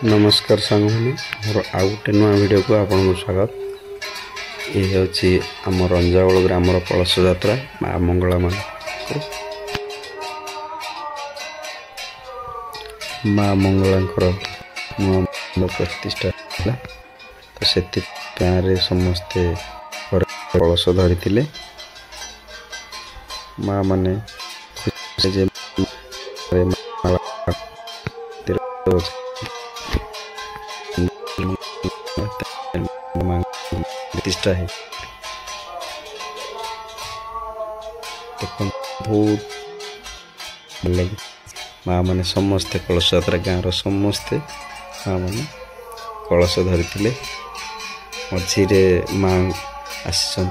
नमस्कार सांगने मोर आउ गोटे नुआ वीडियो को आपन को स्वागत। ये होची आम रंजावल ग्रामर कलश यात्रा माँ मंगला मान माँ मंगला नुआ प्रतिष्ठा तो से समस्ते कलश धरी माँ माने प्रतिष्ठा है बहुत लगे माँ मैंने समस्ते कलश यात्रा गाँव समस्ते माँ मैंने कलश धरी मझीरे माँ आसी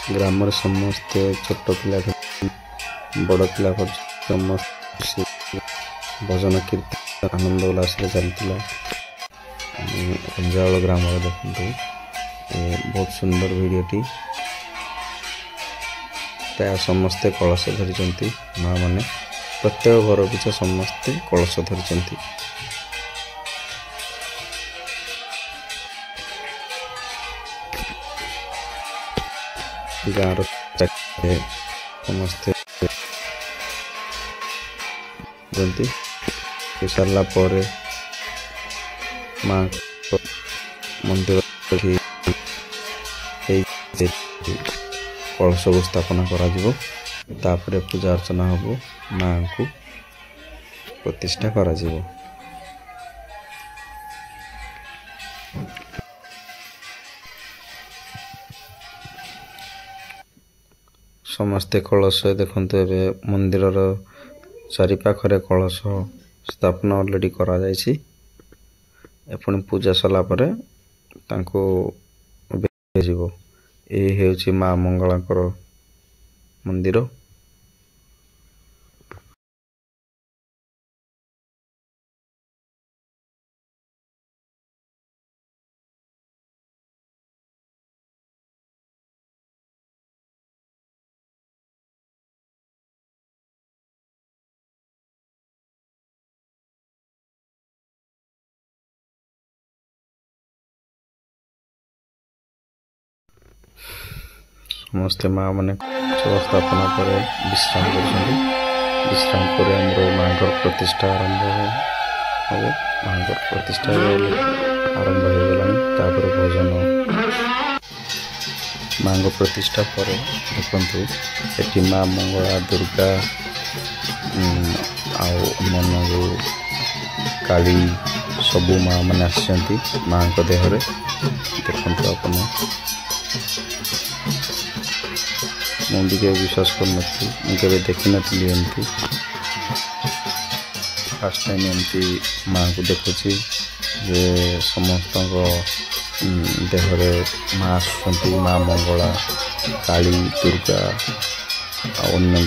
ग्रामर समस्ते छोट पिला बड़ पिला समस्त भजन कीर्तन आनंद उल्लास चलता रंजावल ग्राम देखते बहुत सुंदर वीडियोटी प्राय समस्ते कलश धरी माँ मैंने प्रत्येक घर पिछा समस्ते कलश धरी गाँव समस्ते सारा माँ मंदिर कलश को स्थापना कर पूजा अर्चना हम माँ को प्रतिष्ठा कर समस्ते कलश देखते मंदिर चारिपाखे कलश स्थापना अलरेडी करा पुणी पूजा सरला ये माँ मंगला मंदिर। समस्ते माँ मैंने स्थापना पर विश्राम कर माँ प्रतिष्ठा आरंभ हम माँ प्रतिष्ठा आरंभ हो गला भोजन माँ प्रतिष्ठा पर देखु ये माँ मंगला दुर्गा आन जो काली सबू माँ मैंने आसी माँ देहरे देखु अपन मुझे विश्वास कर देखी नी फास्ट टाइम एमती माँ को देखुची जे समस्त देहरे माँ आसुँच माँ मंगला काली दुर्गा अन्य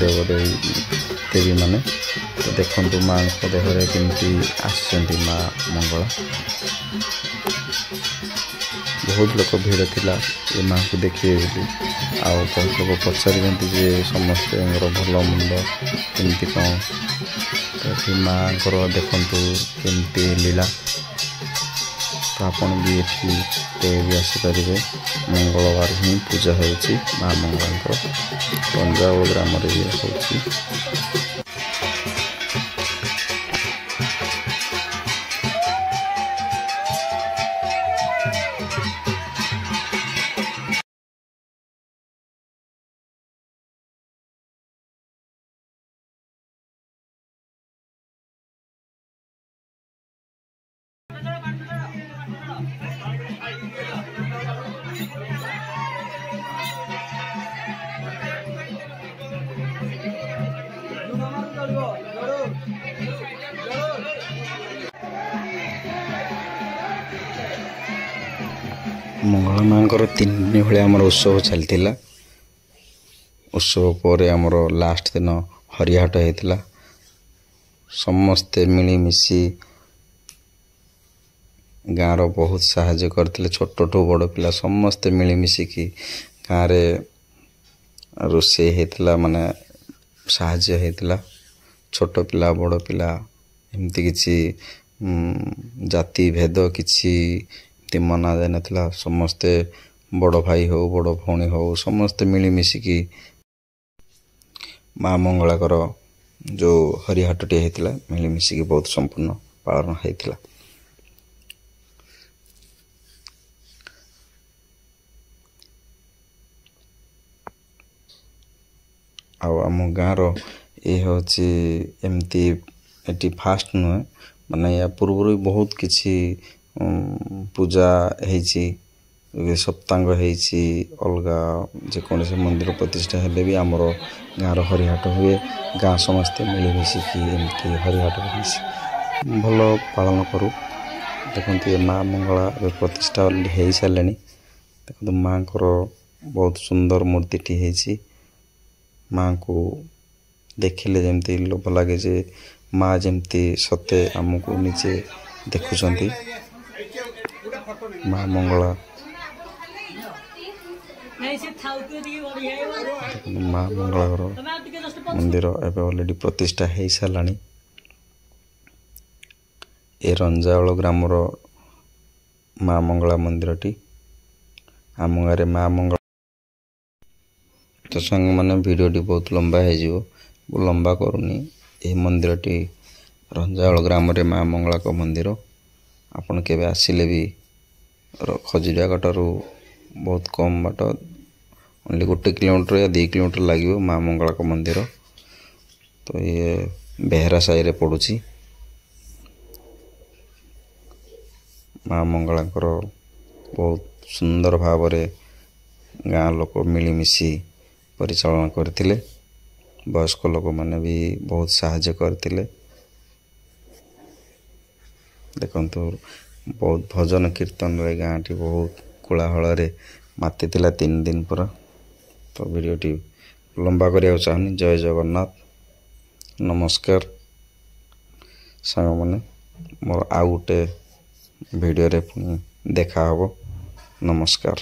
देवी माने तो देखु माँ देहरे केमती आसुँच माँ मंगला बहुत लोग भीड़ थिला ये माँ को देखिए बहुत लोग पचारि समस्ते भल मंद कमी कौन तो माँ देखु केमती लीला तो आपन भी ये आसीपर मंगलवार ही पूजा हो माँ मंगला रंजावल ग्राम हो। मंगला माँ तीन दिन भाई आम उत्सव चलता उत्सव पर आमर लास्ट दिन हरिहाट होता समस्ते मिलमिशि ଗାଁର ବହୁତ ସାହାଯ୍ୟ କରିଥିଲେ। ଛୋଟଠୁ ବଡ଼ ପିଲା ସମସ୍ତେ ମିଳିମିଶିକି ଗାଁରେ ରୋଷେଇ ହେଇଥିଲା, ମାନେ ସାହାଯ୍ୟ ହେଇଥିଲା। ଛୋଟ ପିଲା ବଡ଼ ପିଲା ଏମିତି କିଛି ଜାତି ଭେଦ କିଛି ଏମିତି ମନା ଯାଇନଥିଲା। ସମସ୍ତେ ବଡ଼ ଭାଇ ହେଉ ବଡ଼ ଭଉଣୀ ହେଉ ସମସ୍ତେ ମିଳିମିଶିକି ମା ମଙ୍ଗଳାଙ୍କର ଯେଉଁ ହରିହାଟଟିଏ ହେଇଥିଲା ମିଳିମିଶିକି ବହୁତ ସମ୍ପୂର୍ଣ୍ଣ ପାଳନ ହେଇଥିଲା। ଆଉ ଆମ ଗାଁର ଏ ହେଉଛି ଏମିତି ଏଠି ଫାଷ୍ଟ ନୁହେଁ, ମାନେ ୟା ପୂର୍ବରୁ ବି ବହୁତ କିଛି ପୂଜା ହେଇଛି, ସପ୍ତାଙ୍ଗ ହେଇଛି। ଅଲଗା ଯେକୌଣସି ମନ୍ଦିର ପ୍ରତିଷ୍ଠା ହେଲେ ବି ଆମର ଗାଁର ହରିହାଟ ହୁଏ। ଗାଁ ସମସ୍ତେ ମିଳିମିଶିକି ଏମିତି ହରିହାଟ ମିଶି ଭଲ ପାଳନ କରୁ। ଦେଖନ୍ତୁ ଏ ମା ମଙ୍ଗଳା ଏବେ ପ୍ରତିଷ୍ଠା ହେଇସାରିଲେଣି। ଦେଖନ୍ତୁ ମାଙ୍କର ବହୁତ ସୁନ୍ଦର ମୂର୍ତ୍ତିଟି ହେଇଛି। ମାଙ୍କୁ ଦେଖିଲେ ଯେମିତି ଲୋଭ ଲାଗେ ଯେ ମା ଯେମିତି ସତେ ଆମକୁ ନିଜେ ଦେଖୁଛନ୍ତି। ମା ମଙ୍ଗଳା ମା ମଙ୍ଗଳାଙ୍କର ମନ୍ଦିର ଏବେ ଅଲରେଡ଼ି ପ୍ରତିଷ୍ଠା ହେଇସାରିଲାଣି। ଏ ରଞ୍ଜାଉଳ ଗ୍ରାମର ମା ମଙ୍ଗଳା ମନ୍ଦିରଟି। ଆମ ଗାଁରେ ମା ମଙ୍ଗଳା ତ ସାଙ୍ଗମାନେ ଭିଡ଼ିଓଟି ବହୁତ ଲମ୍ବା ହେଇଯିବ, ଲମ୍ବା କରୁନି। ଏହି ମନ୍ଦିରଟି ରଞ୍ଜାଉଳ ଗ୍ରାମରେ ମା ମଙ୍ଗଳାଙ୍କ ମନ୍ଦିର। ଆପଣ କେବେ ଆସିଲେ ବି ଖଜୁରିଆଗଟାରୁ ବହୁତ କମ୍ ବାଟ, ଓନ୍ଲି 1 କିଲୋମିଟର ୟା 2 କିଲୋମିଟର ଲାଗିବ ମା ମଙ୍ଗଳାଙ୍କ ମନ୍ଦିର। ତ ଇଏ ବେହେରା ସାହିରେ ପଡ଼ୁଛି। ମା ମଙ୍ଗଳାଙ୍କର ବହୁତ ସୁନ୍ଦର ଭାବରେ ଗାଁ ଲୋକ ମିଳିମିଶି ପରିଚାଳନା କରିଥିଲେ। ବୟସ୍କ ଲୋକମାନେ ବି ବହୁତ ସାହାଯ୍ୟ କରିଥିଲେ। ଦେଖନ୍ତୁ ବହୁତ ଭଜନ କୀର୍ତ୍ତନରେ ଗାଁଟି ବହୁତ କୋଳାହଳରେ ମାତିଥିଲା 3 ଦିନ ପୁରା। ତ ଭିଡ଼ିଓଟି ଲମ୍ବା କରିବାକୁ ଚାହୁଁନି। ଜୟ ଜଗନ୍ନାଥ, ନମସ୍କାର ସାଙ୍ଗମାନେ। ମୋର ଆଉ ଗୋଟେ ଭିଡ଼ିଓରେ ପୁଣି ଦେଖା ହେବ। ନମସ୍କାର।